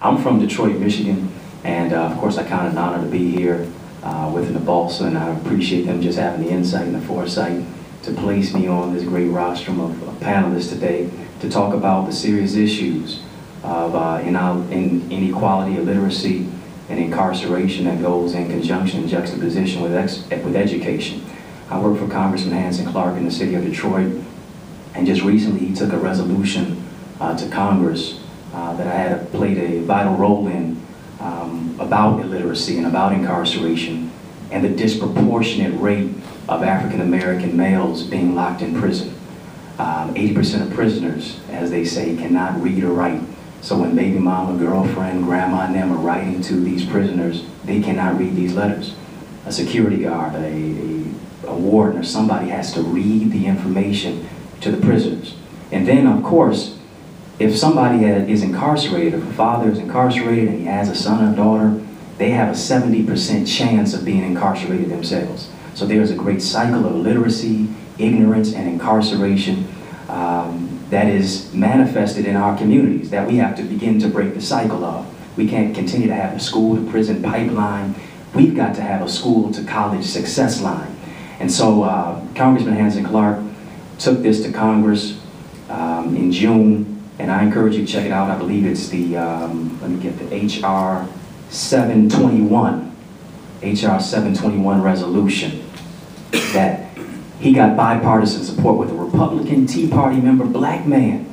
I'm from Detroit, Michigan, and of course I count it an honor to be here with Nabalsa, and I appreciate them just having the insight and the foresight to place me on this great rostrum of panelists today to talk about the serious issues of inequality, illiteracy, and incarceration that goes in conjunction and juxtaposition with education. I work for Congressman Hanson Clark in the city of Detroit, and just recently he took a resolution to Congress that I had played a vital role in about illiteracy and about incarceration and the disproportionate rate of African American males being locked in prison. 80% of prisoners, as they say, cannot read or write. So when baby mama, girlfriend, grandma, and them are writing to these prisoners, they cannot read these letters. A security guard, a warden, or somebody has to read the information to the prisoners. And then, of course, if somebody is incarcerated, if a father is incarcerated and he has a son or daughter, they have a 70% chance of being incarcerated themselves. So there's a great cycle of illiteracy, ignorance, and incarceration that is manifested in our communities that we have to begin to break the cycle of. We can't continue to have a school-to-prison pipeline. We've got to have a school-to-college success line. And so Congressman Hanson Clark took this to Congress in June. And I encourage you to check it out. I believe it's the, let me get the HR 721. HR 721 resolution that he got bipartisan support with a Republican Tea Party member, black man,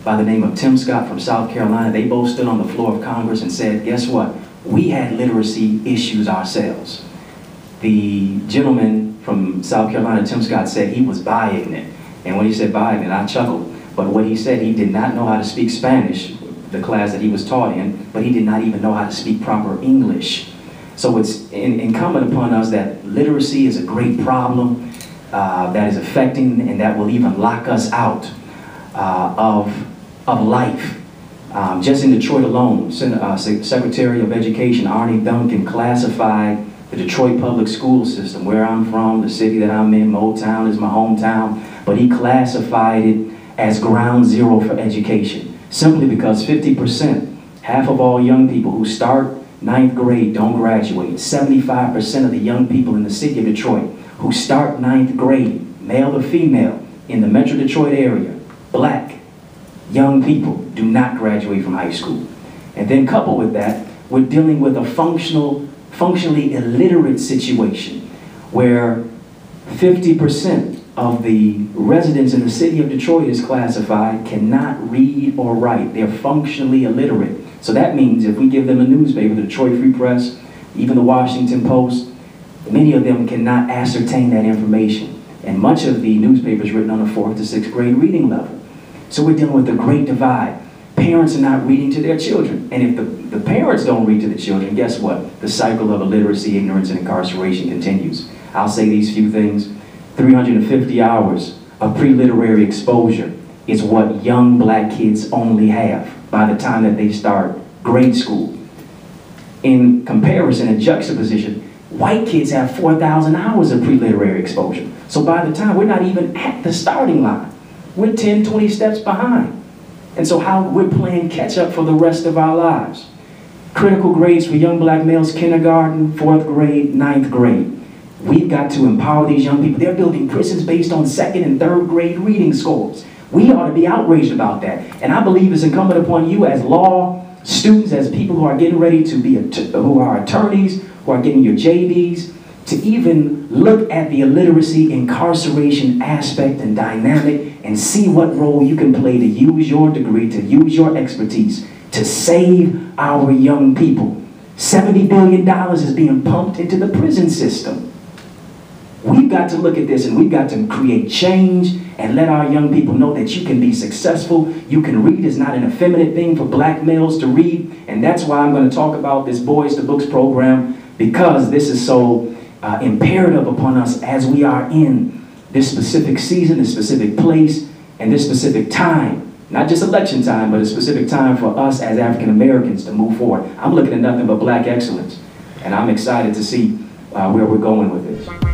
by the name of Tim Scott from South Carolina. They both stood on the floor of Congress and said, guess what? We had literacy issues ourselves. The gentleman from South Carolina, Tim Scott, said he was bi-ignorant. And when he said bi-ignorant, I chuckled. But what he said, he did not know how to speak Spanish, the class that he was taught in, but he did not even know how to speak proper English. So it's incumbent upon us that literacy is a great problem that is affecting and that will even lock us out of life. Just in Detroit alone, Secretary of Education Arnie Duncan classified the Detroit public school system, where I'm from, the city that I'm in, Motown is my hometown, but he classified it as ground zero for education, simply because 50%, half of all young people who start 9th grade don't graduate. 75% of the young people in the city of Detroit who start 9th grade, male or female, in the Metro Detroit area, black young people do not graduate from high school. And then coupled with that, we're dealing with a functionally illiterate situation where 50% of the residents in the city of Detroit is classified cannot read or write. They're functionally illiterate. So that means if we give them a newspaper, the Detroit Free Press, even the Washington Post, many of them cannot ascertain that information. And much of the newspaper is written on a 4th to 6th grade reading level. So we're dealing with a great divide. Parents are not reading to their children. And if the parents don't read to the children, guess what? The cycle of illiteracy, ignorance, and incarceration continues. I'll say these few things. 350 hours of pre-literary exposure is what young black kids only have by the time that they start grade school. In comparison and juxtaposition, white kids have 4,000 hours of pre-literary exposure. So by the time, we're not even at the starting line. We're 10, 20 steps behind. And so how we're playing catch up for the rest of our lives. Critical grades for young black males, kindergarten, 4th grade, 9th grade. We've got to empower these young people. They're building prisons based on 2nd and 3rd grade reading scores. We ought to be outraged about that. And I believe it's incumbent upon you as law students, as people who are getting ready to be, who are attorneys, who are getting your JDs, to even look at the illiteracy incarceration aspect and dynamic and see what role you can play to use your degree, to use your expertise, to save our young people. $70 billion is being pumped into the prison system. We've got to look at this and we've got to create change and let our young people know that you can be successful. You can read. It's not an effeminate thing for black males to read. And that's why I'm going to talk about this Boys to Books program, because this is so imperative upon us as we are in this specific season, this specific place, and this specific time. Not just election time, but a specific time for us as African Americans to move forward. I'm looking at nothing but black excellence. And I'm excited to see where we're going with this.